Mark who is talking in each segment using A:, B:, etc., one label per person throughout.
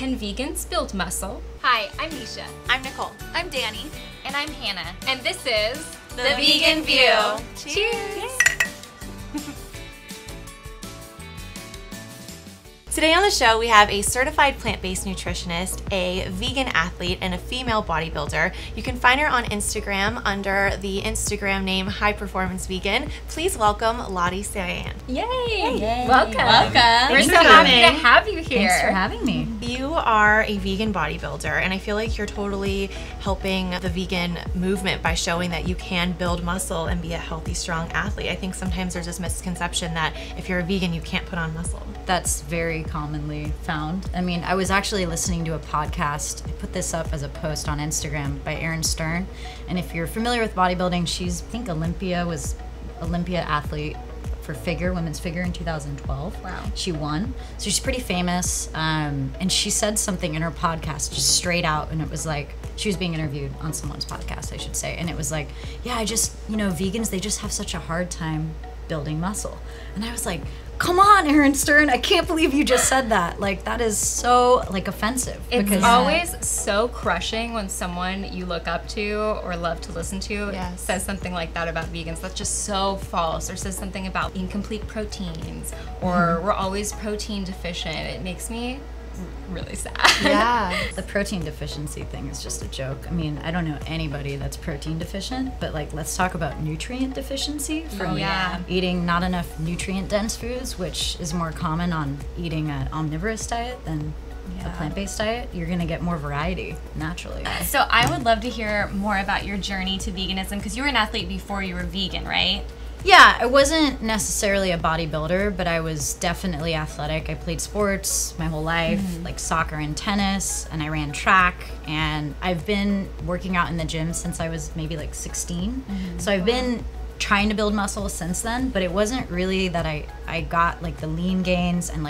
A: Can vegans build muscle?
B: Hi, I'm NISHA.
C: I'm Nicole.
B: I'm DANI.
A: And I'm Hannah. And this is
B: The Vegan View.
A: Cheers!
C: Today on the show, we have a certified plant-based nutritionist, a vegan athlete, and a female bodybuilder. You can find her on Instagram under the Instagram name High Performance Vegan. Please welcome Lottie.
A: Yay!
B: Yay.
A: Welcome. We're so happy to have you here.
B: Thanks for having me.
C: You are a vegan bodybuilder, and I feel like you're totally helping the vegan movement by showing that you can build muscle and be a healthy, strong athlete. I think sometimes there's this misconception that if you're a vegan, you can't put on muscle.
B: That's very commonly found. I mean, I was actually listening to a podcast. I put this up as a post on Instagram by Erin Stern. And if you're familiar with bodybuilding, she's, I think Olympia athlete for women's figure in 2012.
A: Wow.
B: She won. So she's pretty famous. And she said something in her podcast just straight out. And it was like, she was being interviewed on someone's podcast, I should say. And it was like, yeah, vegans, they just have such a hard time building muscle. And I was like, come on, Erin Stern, I can't believe you just said that. Like, that is so, offensive.
A: It's always so crushing when someone you look up to or love to listen to says something like that about vegans. That's just so false. Or says something about incomplete proteins, or we're always protein deficient. It makes me really sad.
C: Yeah.
B: The protein deficiency thing is just a joke. I mean, I don't know anybody that's protein deficient, but let's talk about nutrient deficiency from eating not enough nutrient dense foods, which is more common on eating an omnivorous diet than a plant-based diet. You're gonna get more variety naturally.
D: So I would love to hear more about your journey to veganism, because you were an athlete before you were vegan, right?
B: Yeah, I wasn't necessarily a bodybuilder, but I was definitely athletic. I played sports my whole life, like soccer and tennis, and I ran track. And I've been working out in the gym since I was maybe 16. So I've been trying to build muscle since then, but it wasn't really that I got the lean gains and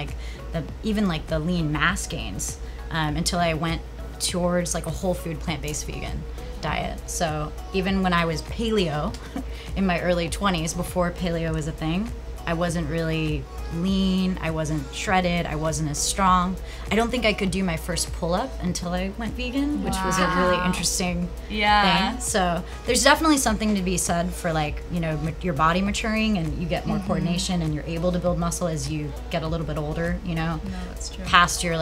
B: even the lean mass gains until I went towards a whole food plant-based vegan diet. So even when I was paleo in my early 20s, before paleo was a thing, I wasn't really lean, I wasn't shredded, I wasn't as strong. I don't think I could do my first pull-up until I went vegan, which was a really interesting thing. So there's definitely something to be said for your body maturing, and you get more coordination, and you're able to build muscle as you get a little bit older,
A: No, that's true.
B: past your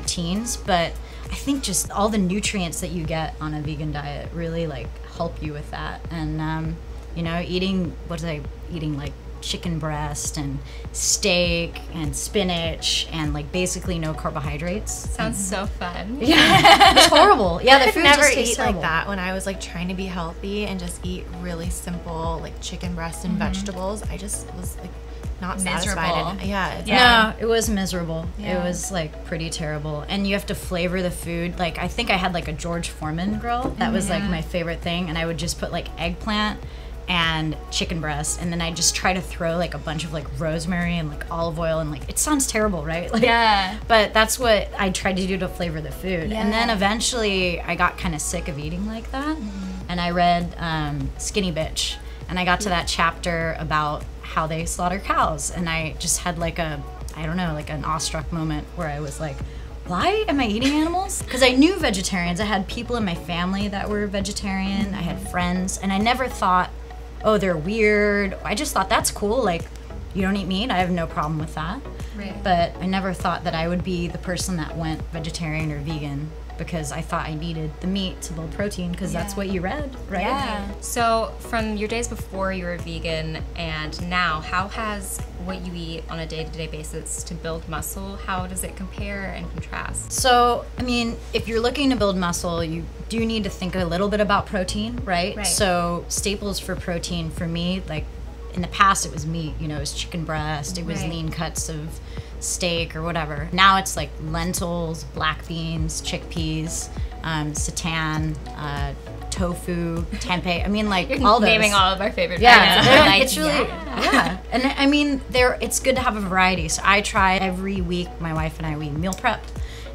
B: teens. But I think just all the nutrients that you get on a vegan diet really help you with that. And eating chicken breast and steak and spinach and basically no carbohydrates.
A: Sounds so fun.
B: Yeah. It's horrible. Yeah,
C: I
B: the
C: could
B: food
C: never
B: just tastes
C: eat
B: terrible.
C: like that when I was trying to be healthy and just eat really simple chicken breast and vegetables. I just was not satisfied.
B: No, it was miserable. It was pretty terrible. And you have to flavor the food. I think I had a George Foreman grill. That was my favorite thing. And I would just put eggplant and chicken breast, and then I just try to throw a bunch of rosemary and olive oil, and it sounds terrible, right? But that's what I tried to do to flavor the food. And then eventually I got kind of sick of eating like that, and I read Skinny Bitch, and I got to that chapter about how they slaughter cows, and I just had an awestruck moment where I was like, why am I eating animals? Because I knew vegetarians. I had people in my family that were vegetarian. I had friends, and I never thought, oh, they're weird. I just thought, that's cool. You don't eat meat? I have no problem with that.
A: Right.
B: But I never thought that I would be the person that went vegetarian or vegan, because I thought I needed the meat to build protein, because that's what you read, right?
D: Yeah.
A: So from your days before you were vegan and now, how has what you eat on a day-to-day basis to build muscle, how does it compare and contrast?
B: So, I mean, if you're looking to build muscle, you do need to think a little bit about protein, right? So staples for protein for me, in the past it was meat, it was chicken breast, it was lean cuts of steak or whatever. Now it's lentils, black beans, chickpeas, seitan, tofu, tempeh. I mean, all those.
A: Naming all of our favorite
B: foods. It's really, And I mean, it's good to have a variety. So I try every week, my wife and I, we meal prep.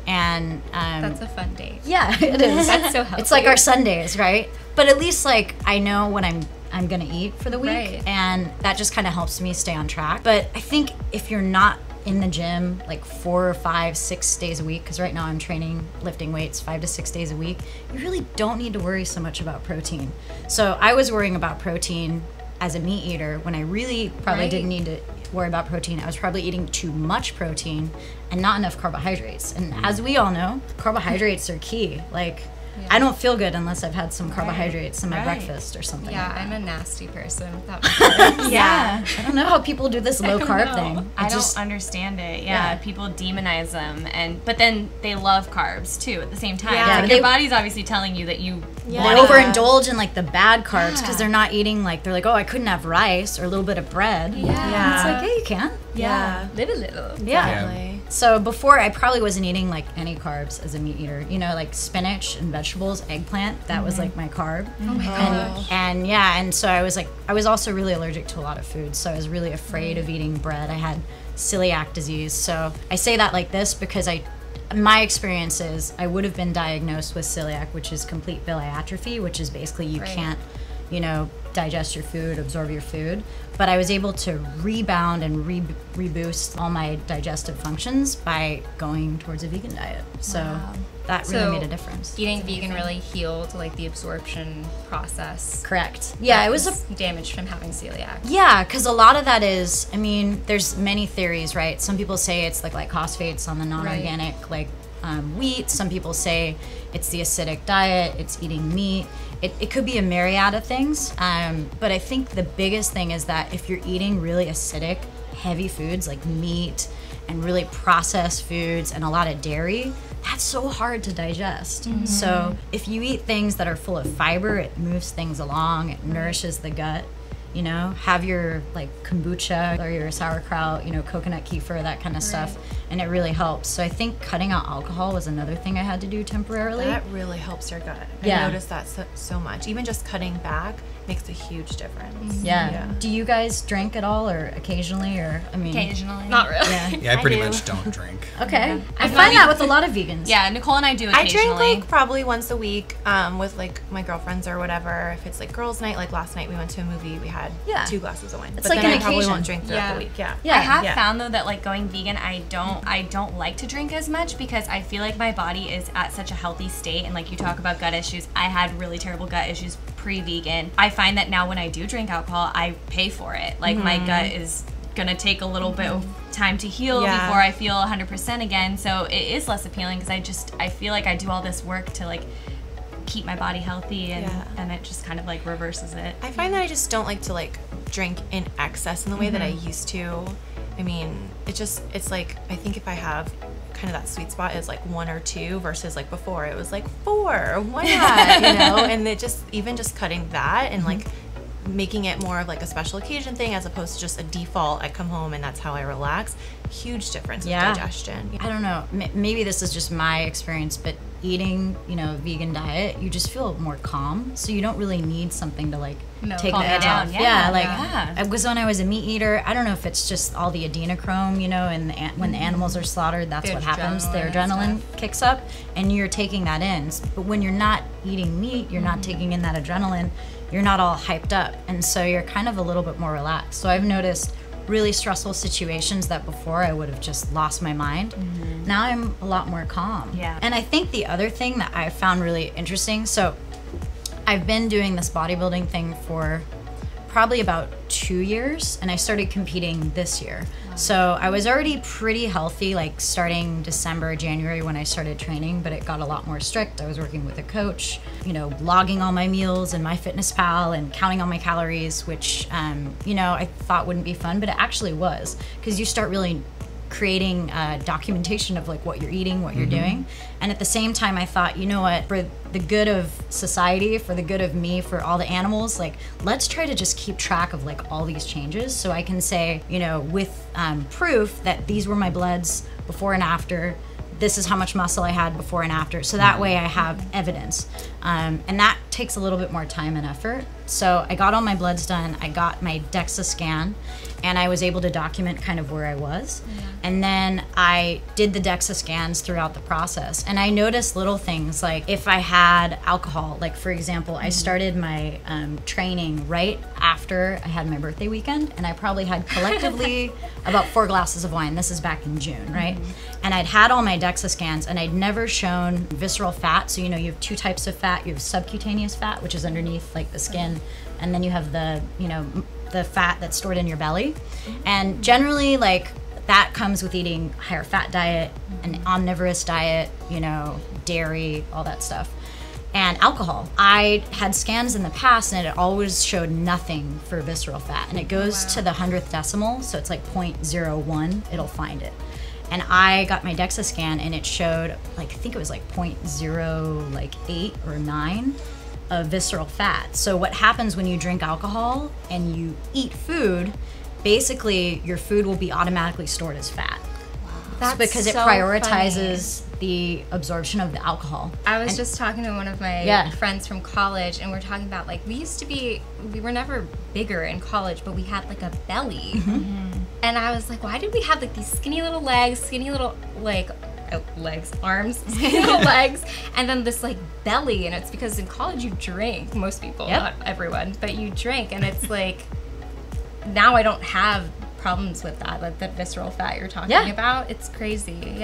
B: And
A: that's a fun day.
B: Yeah, it is.
A: That's so healthy.
B: It's our Sundays, right? But at least I know what I'm gonna eat for the week, and that just kind of helps me stay on track. But I think if you're not in the gym like 4 or 5, 6 days a week, because right now I'm training lifting weights 5 to 6 days a week, you really don't need to worry so much about protein. So I was worrying about protein as a meat eater when I really probably didn't need to worry about protein. I was probably eating too much protein and not enough carbohydrates. And as we all know, carbohydrates are key. Like, I don't feel good unless I've had some carbohydrates in my breakfast or something.
A: Yeah,
B: like that.
A: I'm a nasty person without carbs.
B: Yeah. I don't know how people do this low carb thing.
D: I don't understand it. Yeah, people demonize them, but then they love carbs too at the same time.
B: Yeah,
D: like your body's obviously telling you that you
B: they overindulge in like the bad carbs because they're not eating like, they're like, oh, I couldn't have rice or a little bit of bread.
A: Yeah.
B: And it's like, yeah, you can.
C: Yeah.
A: Live a little.
B: Yeah. So before, I probably wasn't eating like any carbs as a meat eater. You know, like spinach and vegetables, eggplant, that was like my carb.
A: Oh my gosh.
B: And yeah, and so I was also really allergic to a lot of foods. So I was really afraid of eating bread. I had celiac disease. So I say that like this because my experience is I would have been diagnosed with celiac, which is complete biliary atrophy, which is basically you can't, you know, digest your food, absorb your food. But I was able to rebound and reboost all my digestive functions by going towards a vegan diet. So that really made a difference.
A: Eating vegan really healed like the absorption process.
B: Correct. Yeah, it was
A: damaged from having celiac.
B: Yeah, because a lot of that is, I mean, there's many theories, right? Some people say it's like glyphosates on the non-organic like wheat. Some people say it's the acidic diet, it's eating meat. It could be a myriad of things, but I think the biggest thing is that if you're eating really acidic, heavy foods like meat and really processed foods and a lot of dairy, that's so hard to digest. So if you eat things that are full of fiber, it moves things along, it nourishes the gut. You know, have your like kombucha or your sauerkraut, you know, coconut kefir, that kind of stuff, and it really helps. So I think cutting out alcohol was another thing I had to do temporarily.
C: That really helps your gut. I noticed that so much. Even just cutting back makes a huge difference.
B: Yeah. Do you guys drink at all, or occasionally, or I mean,
D: occasionally.
A: Not really.
E: Yeah, I pretty much don't drink.
B: Okay. I find that with a lot of vegans.
D: Yeah, Nicole and I do
C: I
D: occasionally.
C: drink like probably once a week with like my girlfriends or whatever. If it's like girls' night, like last night we went to a movie, we had 2 glasses of wine.
B: It's
C: but
B: like
C: then
B: an
C: I probably
B: occasion.
C: won't drink throughout the week.
B: Yeah.
D: I have found though that like going vegan, I don't like to drink as much because I feel like my body is at such a healthy state, and like you talk about gut issues, I had really terrible gut issues pre-vegan. I find that now when I do drink alcohol, I pay for it. Like my gut is gonna take a little bit of time to heal before I feel 100% again. So it is less appealing because I feel like I do all this work to like keep my body healthy, and then it just kind of like reverses it.
C: I find that I just don't like to like drink in excess in the way that I used to. I mean, it's like, I think if I have kind of that sweet spot is like 1 or 2 versus like before it was like 4. Why not? You know, and it just, even just cutting that and like making it more of like a special occasion thing as opposed to just a default, I come home and that's how I relax. Huge difference with digestion.
B: I don't know, maybe this is just my experience, but eating, you know, a vegan diet, you just feel more calm, so you don't really need something to like take the edge off. Because when I was a meat eater, I don't know if it's just all the adrenochrome, you know, and when the animals are slaughtered, that's what happens. Their adrenaline kicks up and you're taking that in. But when you're not eating meat, you're not taking in that adrenaline, you're not all hyped up, and so you're kind of a little bit more relaxed. So I've noticed really stressful situations that before I would have just lost my mind. Now I'm a lot more calm.
D: Yeah.
B: And I think the other thing that I found really interesting, so I've been doing this bodybuilding thing for probably about 2 years, and I started competing this year. So I was already pretty healthy, like starting December, January when I started training, but it got a lot more strict. I was working with a coach, you know, logging all my meals in MyFitnessPal and counting all my calories, which, you know, I thought wouldn't be fun, but it actually was, because you start really creating documentation of like what you're eating, what you're doing. And at the same time, I thought, you know what, for the good of society, for the good of me, for all the animals, like let's try to just keep track of like all these changes, so I can say, you know, with proof that these were my bloods before and after, this is how much muscle I had before and after, so that way I have evidence. And that takes a little bit more time and effort. So I got all my bloods done. I got my DEXA scan, and I was able to document kind of where I was. And then I did the DEXA scans throughout the process. And I noticed little things like if I had alcohol, like for example, I started my training right after I had my birthday weekend, and I probably had collectively about 4 glasses of wine. This is back in June, right? And I'd had all my DEXA scans, and I'd never shown visceral fat. So, you know, you have 2 types of fat. You have subcutaneous fat, which is underneath like the skin, and then you have the, you know, the fat that's stored in your belly. And generally, like, that comes with eating a higher fat diet, an omnivorous diet, you know, dairy, all that stuff. And alcohol. I had scans in the past, and it always showed nothing for visceral fat. And it goes to the 100th decimal, so it's like 0.01, it'll find it. And I got my DEXA scan, and it showed, like, I think it was like 0.08 or 9 of visceral fat. So what happens when you drink alcohol and you eat food, basically your food will be automatically stored as fat. That's because it prioritizes the absorption of the alcohol.
A: I was just talking to one of my friends from college, and we're talking about, like, we were never bigger in college, but we had like a belly. And I was like, why did we have like these skinny little legs, skinny little arms, skinny little legs, and then this like belly? And it's because in college you drink, most people, not everyone, but you drink, and it's like, now I don't have problems with that, like the visceral fat you're talking about. It's crazy.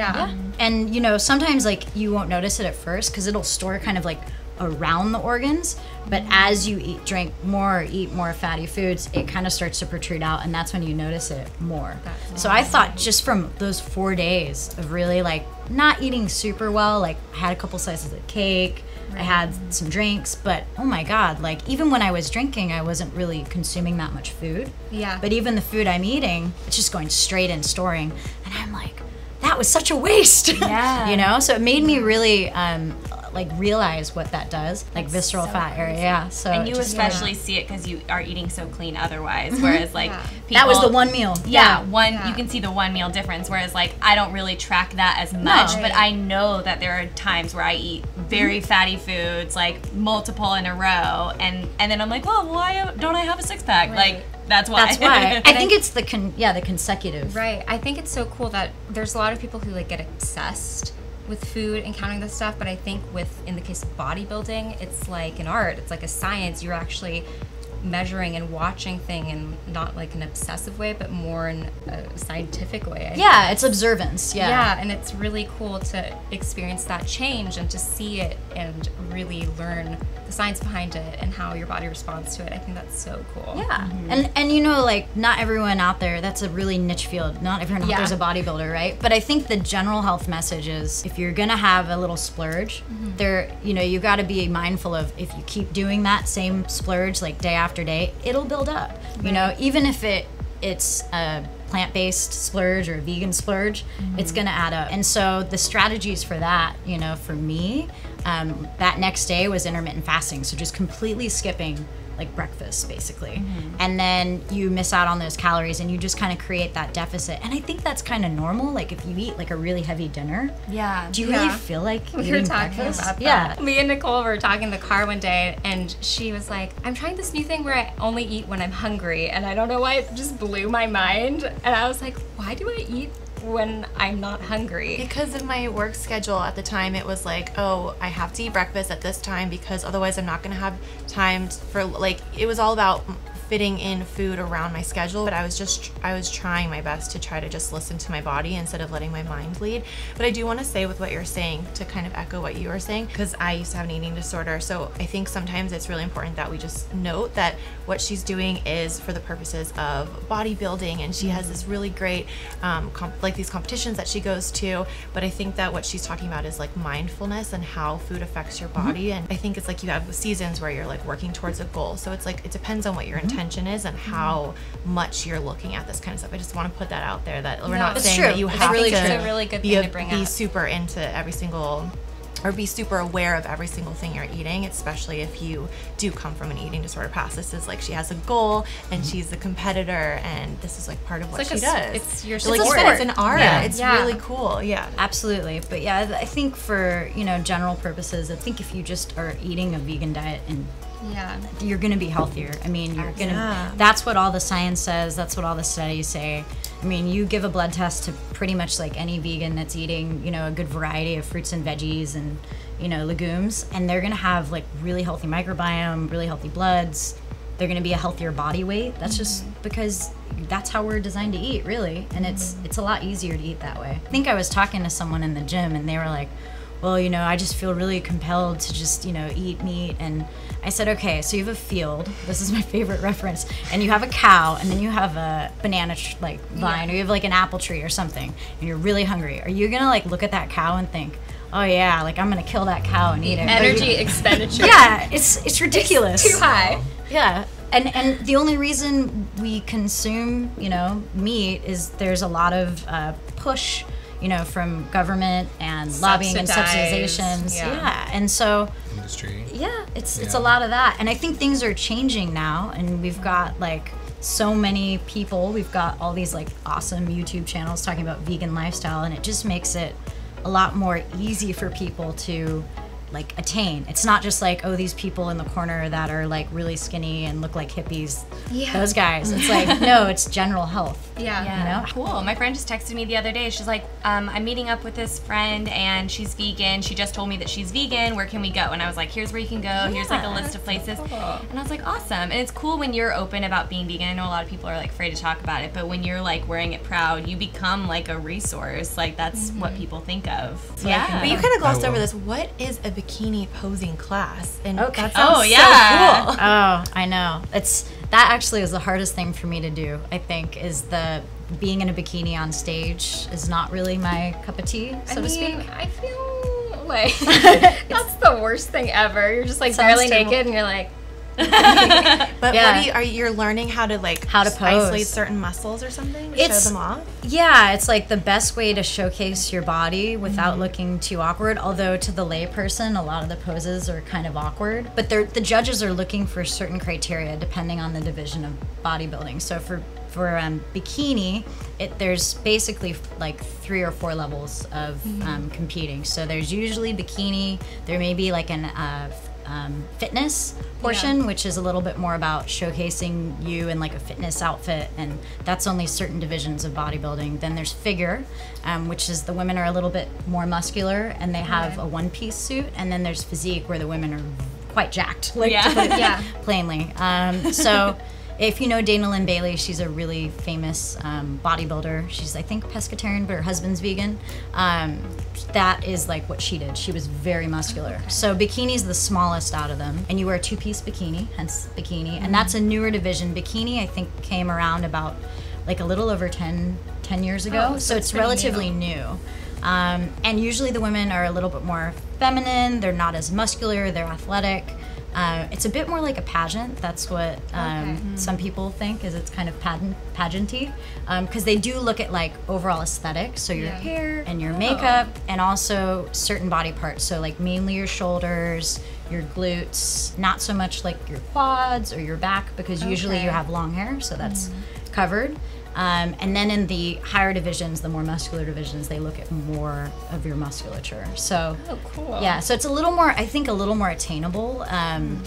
B: And you know, sometimes like you won't notice it at first because it'll store kind of like around the organs, but as you eat more fatty foods, it kind of starts to protrude out, and that's when you notice it more. So I thought just from those 4 days of really like not eating super well, like I had a couple slices of cake, I had some drinks, but oh my God, like even when I was drinking, I wasn't really consuming that much food. But even the food I'm eating, it's just going straight in storing, and I'm like, that was such a waste. You know, so it made me really like realize what that does, like that's visceral fat area. So
D: and you especially see it because you are eating so clean otherwise. Whereas like people,
B: that was the one meal.
D: You can see the 1 meal difference. Whereas like I don't really track that as much, but I know that there are times where I eat very fatty foods, like multiple in a row, and then I'm like, well, why don't I have a 6-pack? Like. That's why.
B: I think it's the consecutive.
A: Right. I think it's so cool that there's a lot of people who like get obsessed with food and counting this stuff, but I think in the case of bodybuilding, it's like an art. It's like a science. You're actually measuring and watching thing in not like an obsessive way, but more in a scientific way.
B: It's observance.
A: And it's really cool to experience that change and to see it and really learn the science behind it and how your body responds to it. I think that's so cool.
B: And you know, like not everyone out there, that's a really niche field. Not everyone out there is a bodybuilder, right? But I think the general health message is if you're gonna have a little splurge, there, you know, you got to be mindful of if you keep doing that same splurge like day after day, it'll build up. You know, even if it's a plant-based splurge or a vegan splurge, it's gonna add up. And so the strategies for that, you know, for me, that next day was intermittent fasting, so just completely skipping like breakfast basically, and then you miss out on those calories and you just kind of create that deficit. And I think that's kind of normal. Like if you eat like a really heavy dinner, do you really feel like eating breakfast?
A: About that. Me and Nicole were talking in the car one day, and she was like, I'm trying this new thing where I only eat when I'm hungry, and I don't know why it just blew my mind. And I was like, why do I eat when I'm not hungry?
C: Because of my work schedule at the time, it was like, oh, I have to eat breakfast at this time because otherwise I'm not gonna have time for, like, it was all about fitting in food around my schedule, but I was trying my best to try to just listen to my body instead of letting my mind lead. But I do want to say with what you're saying, to kind of echo what you were saying, because I used to have an eating disorder, so I think sometimes it's really important that we just note that what she's doing is for the purposes of bodybuilding, and she has this really great like these competitions that she goes to, but I think that what she's talking about is like mindfulness and how food affects your body. And I think it's like you have seasons where you're like working towards a goal, so it's like it depends on what your intention is and how much you're looking at this kind of stuff. I just want to put that out there, that we're not saying that you have
A: it's a really good thing to bring up.
C: Be super into every single or be super aware of every single thing you're eating, especially if you do come from an eating disorder past. This is like, she has a goal and she's a competitor, and this is like part of what she does.
A: It's your
C: like
A: sport.
C: you said, it's an art.
B: Yeah.
C: It's
A: Yeah.
C: really cool. Yeah.
B: Absolutely. But yeah, I think for, you know, general purposes, I think if you just are eating a vegan diet and you're going to be healthier. I mean, you're going to, that's what all the science says. That's what all the studies say. I mean, you give a blood test to pretty much like any vegan that's eating, you know, a good variety of fruits and veggies and, you know, legumes, and they're going to have like really healthy microbiome, really healthy bloods. They're going to be a healthier body weight. That's just because that's how we're designed to eat, really. And it's a lot easier to eat that way. I think I was talking to someone in the gym and they were like, well, you know, I just feel really compelled to just, you know, eat meat. And I said, okay, so you have a field. This is my favorite reference. And you have a cow, and then you have a banana vine, or you have like an apple tree or something, and you're really hungry. Are you gonna like look at that cow and think, oh yeah, like I'm gonna kill that cow and eat it?
A: Energy expenditure.
B: Yeah, it's ridiculous.
A: It's too high.
B: Yeah. And the only reason we consume, you know, meat is there's a lot of push, you know, from government and lobbying and subsidizations. Yeah. And so
E: Industry.
B: yeah, it's a lot of that. And I think things are changing now, and we've got like so many people, we've got all these like awesome YouTube channels talking about vegan lifestyle, and it just makes it a lot more easy for people to like attain. It's not just like, oh, these people in the corner that are like really skinny and look like hippies. Yeah. Those guys. It's like, no, it's general health.
A: Yeah.
B: You know?
D: Cool. My friend just texted me the other day. She's like, I'm meeting up with this friend and she's vegan. She just told me that she's vegan. Where can we go? And I was like, here's where you can go. Here's like a list of places. Cool. And I was like, awesome. And it's cool when you're open about being vegan. I know a lot of people are like afraid to talk about it, but when you're like wearing it proud, you become like a resource. Like that's what people think of. So
C: Yeah. But you kind of glossed over this. What is a bikini posing class? And that sounds so cool.
B: Oh, I know. That actually is the hardest thing for me to do, I think, is the being in a bikini on stage is not really my cup of tea, so to speak.
A: I feel like that's the worst thing ever. You're just like barely naked and you're like,
C: But what you're learning how to pose, isolate certain muscles or something to show them off?
B: Yeah, it's like the best way to showcase your body without looking too awkward. Although to the lay person, a lot of the poses are kind of awkward. But the judges are looking for certain criteria depending on the division of bodybuilding. So for bikini, there's basically like 3 or 4 levels of competing. So there's usually bikini. There may be like an fitness portion, which is a little bit more about showcasing you in like a fitness outfit, and that's only certain divisions of bodybuilding. Then there's figure, which is the women are a little bit more muscular and they have a one-piece suit, and then there's physique where the women are quite jacked, like to put it plainly. So if you know Dana Lynn Bailey, she's a really famous bodybuilder. She's, I think, pescatarian, but her husband's vegan. That is like what she did. She was very muscular. Okay. So bikini's the smallest out of them. And you wear a 2-piece bikini, hence bikini. And that's a newer division. Bikini, I think, came around about like a little over 10 years ago. So it's relatively new. And usually the women are a little bit more feminine. They're not as muscular. They're athletic. It's a bit more like a pageant. That's what some people think, is it's kind of pageanty, because they do look at like overall aesthetic, so your hair and your makeup, and also certain body parts, so like mainly your shoulders, your glutes, not so much like your quads or your back, because usually you have long hair, so that's covered. And then in the higher divisions, the more muscular divisions, they look at more of your musculature. So, yeah, so it's a little more, I think, a little more attainable,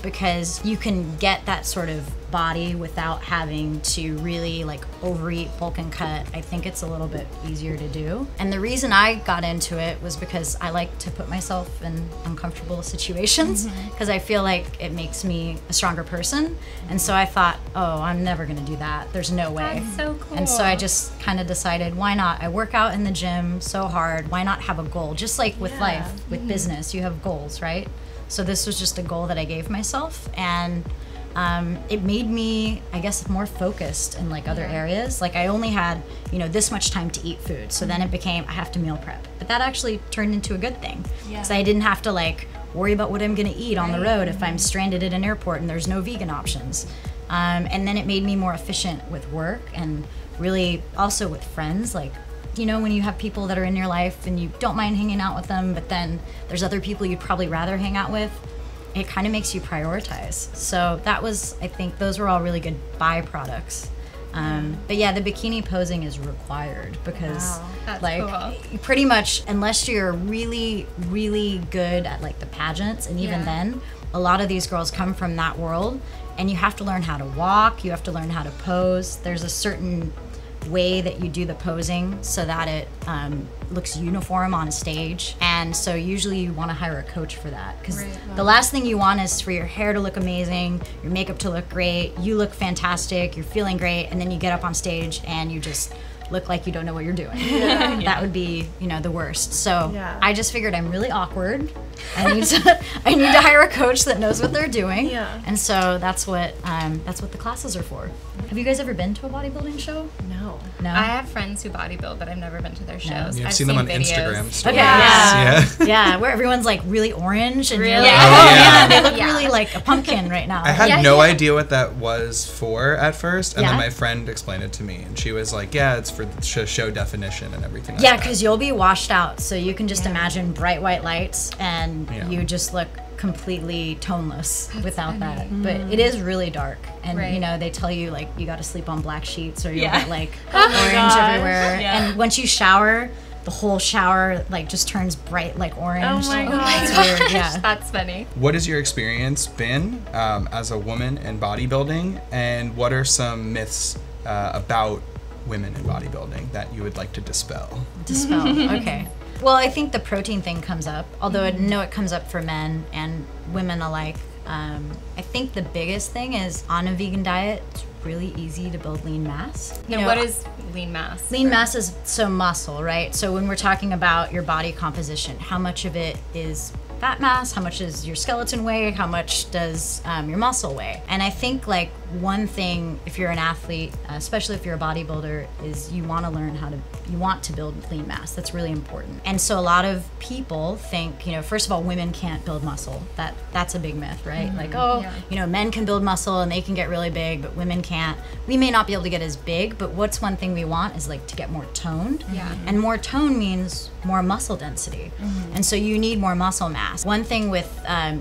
B: because you can get that sort of body without having to really like overeat, bulk and cut. I think it's a little bit easier to do. And the reason I got into it was because I like to put myself in uncomfortable situations, because I feel like it makes me a stronger person. And so I thought, oh, I'm never gonna do that. There's no way.
A: That's so cool.
B: And so I just kind of decided, why not? I work out in the gym so hard. Why not have a goal? Just like with life, with business, you have goals, right? So this was just a goal that I gave myself, and it made me, I guess, more focused in like other areas. Like I only had, this much time to eat food. So then it became, I have to meal prep. But that actually turned into a good thing. Because I didn't have to like worry about what I'm gonna eat on the road if I'm stranded at an airport and there's no vegan options. And then it made me more efficient with work, and really also with friends. Like you know, when you have people that are in your life and you don't mind hanging out with them, but then there's other people you'd probably rather hang out with, it kind of makes you prioritize. So that was, I think those were all really good byproducts. But yeah, the bikini posing is required because like
A: cool.
B: pretty much unless you're really, really good at like the pageants, and even then, a lot of these girls come from that world, and you have to learn how to walk, you have to learn how to pose. There's a certain way that you do the posing so that it looks uniform on stage, and so usually you want to hire a coach for that, because the last thing you want is for your hair to look amazing, your makeup to look great, you look fantastic, you're feeling great, and then you get up on stage and you just look like you don't know what you're doing. That would be, you know, the worst. So I just figured I'm really awkward. I need to hire a coach that knows what they're doing. And so that's what the classes are for. Have you guys ever been to a bodybuilding show?
C: No.
A: I have friends who bodybuild, but I've never been to their shows.
E: I've
A: I've
E: seen them on
A: videos.
E: Instagram stories.
B: Okay, yeah, where everyone's like really orange and you're like,
E: Yeah.
B: man, they look really like a pumpkin right now.
E: I had no idea what that was for at first, and then my friend explained it to me, and she was like, yeah, it's for the show definition and everything like
B: Yeah,
E: that.
B: because you'll be washed out, so you can just imagine bright white lights, and you just look completely toneless without that. But it is really dark, and you know, they tell you like you got to sleep on black sheets or you'll get like orange everywhere. And once you shower, the whole shower like just turns bright like orange.
C: Oh my god,
B: it's weird. Yeah,
A: That's funny.
E: What has your experience been as a woman in bodybuilding, and what are some myths about women in bodybuilding that you would like to dispel?
B: Okay. Well, I think the protein thing comes up, although I know it comes up for men and women alike. I think the biggest thing is on a vegan diet, it's really easy to build lean mass. You know,
A: what is lean mass?
B: Lean mass is so muscle, right? So when we're talking about your body composition, how much of it is fat mass, how much is your skeleton weigh, how much does your muscle weigh? And I think like one thing, if you're an athlete, especially if you're a bodybuilder, is you want to build lean mass. That's really important. And so a lot of people think, you know, first of all, women can't build muscle. That's a big myth, right? Like, you know, men can build muscle and they can get really big, but women can't. We may not be able to get as big, but what's one thing we want is like to get more toned. And more tone means more muscle density. And so you need more muscle mass. One thing with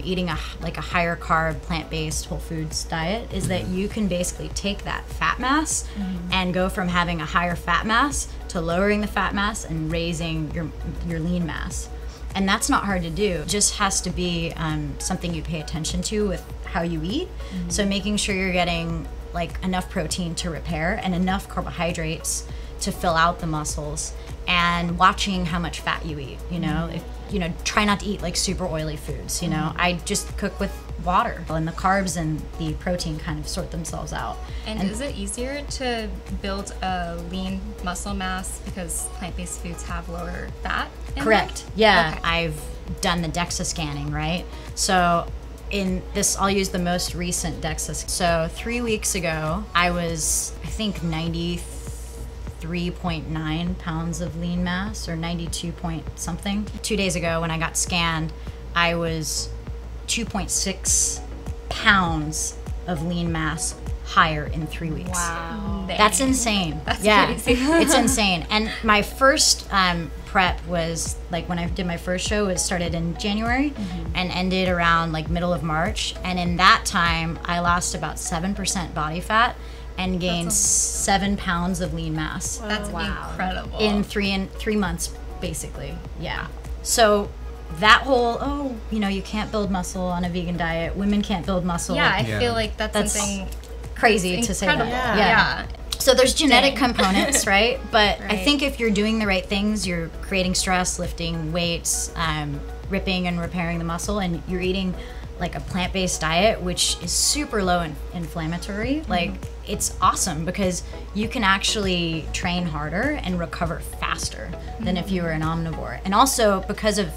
B: eating a higher carb, plant-based, whole foods diet is that you can basically take that fat mass and go from having a higher fat mass to lowering the fat mass and raising your lean mass. And that's not hard to do. It just has to be something you pay attention to with how you eat. So making sure you're getting like enough protein to repair and enough carbohydrates to fill out the muscles, and watching how much fat you eat. You know, if you know, try not to eat like super oily foods. You know, I just cook with water, and the carbs and the protein kind of sort themselves out.
A: And is it easier to build a lean muscle mass because plant-based foods have lower fat in
B: Correct.
A: them?
B: Yeah,
A: Okay.
B: I've done the DEXA scanning, right? So in this, I'll use the most recent DEXA. So 3 weeks ago, I was, I think, 93.9 pounds of lean mass, or 92 point something. 2 days ago when I got scanned, I was 2.6 pounds of lean mass higher in 3 weeks.
A: Wow.
B: That's insane.
A: That's
B: crazy.
A: crazy.
B: It's insane. And my first prep was, like, when I did my first show, it started in January and ended around like middle of March. And in that time, I lost about 7% body fat and gained 7 pounds of lean mass.
A: That's incredible.
B: In 3 months, basically. Yeah. So that whole, you know, you can't build muscle on a vegan diet. Women can't build muscle.
A: Yeah, I feel like that's something
B: crazy to say that.
A: incredible.
B: Yeah. So there's genetic components, right? But I
A: Right.
B: think if you're doing the right things, you're creating stress, lifting weights, ripping and repairing the muscle, and you're eating like a plant-based diet, which is super low in inflammatory, like it's awesome because you can actually train harder and recover faster than if you were an omnivore. And also because of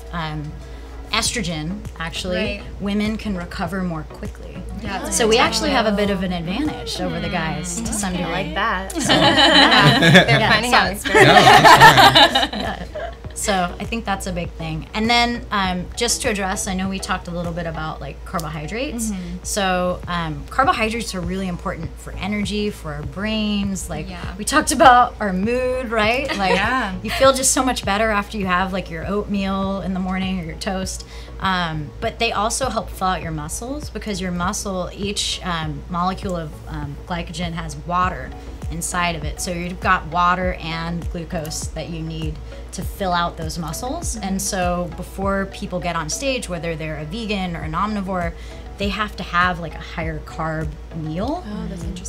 B: estrogen, actually, women can recover more quickly.
A: Yeah,
B: So we actually have a bit of an advantage over the guys to some degree.
C: like that.
A: they're finding out.
E: Yeah, that's right.
B: So I think that's a big thing. And then just to address, I know we talked a little bit about like carbohydrates. So carbohydrates are really important for energy, for our brains. Like we talked about our mood, right? Like you feel just so much better after you have like your oatmeal in the morning or your toast. But they also help fill out your muscles, because your muscle, each molecule of glycogen has water inside of it. So you've got water and glucose that you need to fill out those muscles. And so before people get on stage, whether they're a vegan or an omnivore, they have to have like a higher carb meal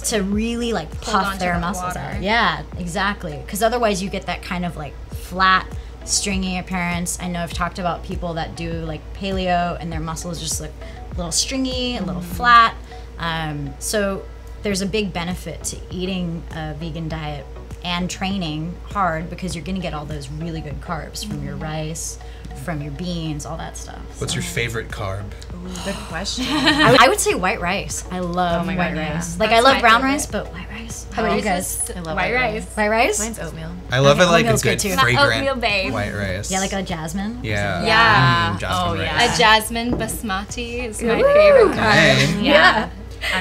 B: to really like puff their muscles out. Yeah, exactly. Because otherwise you get that kind of like flat, stringy appearance. I know I've talked about people that do like paleo and their muscles just look a little stringy, a little flat. So there's a big benefit to eating a vegan diet and training hard, because you're going to get all those really good carbs from your rice, from your beans, all that stuff.
E: What's your favorite carb?
C: Ooh, good question.
B: I would say white rice. I love white rice. Like, I love brown rice, but white rice. How about you guys?
C: I love
A: white rice.
B: White rice?
C: Mine's oatmeal.
E: I love it like a
B: oatmeal's
E: good
B: good too.
E: fragrant
A: Oatmeal babe.
E: white rice.
B: Yeah, like a jasmine.
A: Yeah.
E: Jasmine rice.
A: A jasmine basmati is my favorite carb.
E: Okay.
D: Yeah.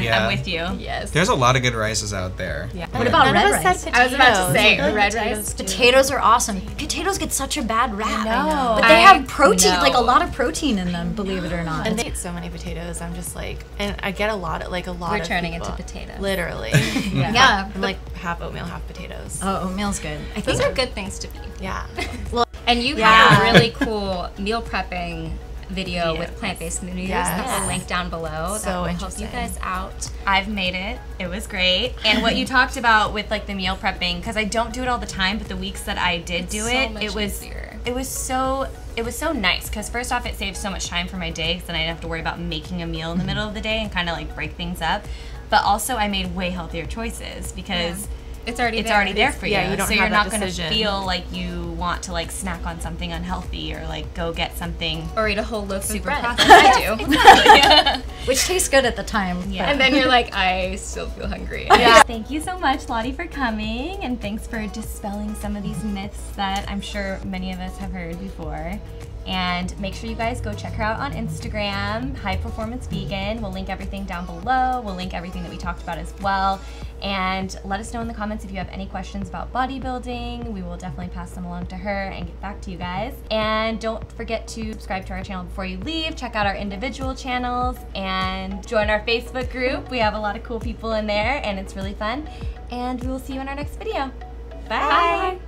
E: Yeah.
D: I'm with you.
A: Yes.
E: There's a lot of good rices out there.
C: Yeah.
B: What about red rice?
A: I was about to say
C: I like
A: red
C: potatoes
A: rice.
C: too.
B: Potatoes are awesome. Potatoes get such a bad rap.
C: know.
B: But they have protein,
A: know.
B: like a lot of protein in them, believe it or not.
C: And they eat so many potatoes. I'm just like, and I get a lot of
A: We're
C: of
A: turning
C: people.
A: into potatoes.
C: Literally.
B: Yeah.
C: I'm like half oatmeal, half potatoes.
B: Oh, oatmeal's good. I
A: Those
B: think
A: are good things to be.
C: Yeah.
A: And you have a really cool meal prepping video with plant-based smoothies that we'll link down below.
C: So
A: that will help
C: interesting.
A: you guys out.
D: I've made it. It was great. And what you talked about with like the meal prepping, because I don't do it all the time, but the weeks that I did do it, it was so nice, because first off, it saves so much time for my day, because then I didn't have to worry about making a meal in the middle of the day and kind of like break things up. But also I made way healthier choices, because
A: It's already
D: there for you.
C: Yeah, you don't
D: so
C: have
D: you're
C: that
D: not going to
C: decision.
D: feel like you want to like snack on something unhealthy or like go get something.
A: Or eat a whole loaf of
D: Super
A: bread.
D: processed.
A: I do.
B: which tastes good at the time.
D: Yeah.
A: And then you're like, I still feel hungry.
D: Thank you so much, Lottie, for coming, and thanks for dispelling some of these myths that I'm sure many of us have heard before. And make sure you guys go check her out on Instagram, High Performance Vegan. We'll link everything down below. We'll link everything that we talked about as well. And let us know in the comments if you have any questions about bodybuilding. We will definitely pass them along to her and get back to you guys. And don't forget to subscribe to our channel before you leave. Check out our individual channels and join our Facebook group. We have a lot of cool people in there and it's really fun. And we will see you in our next video. Bye.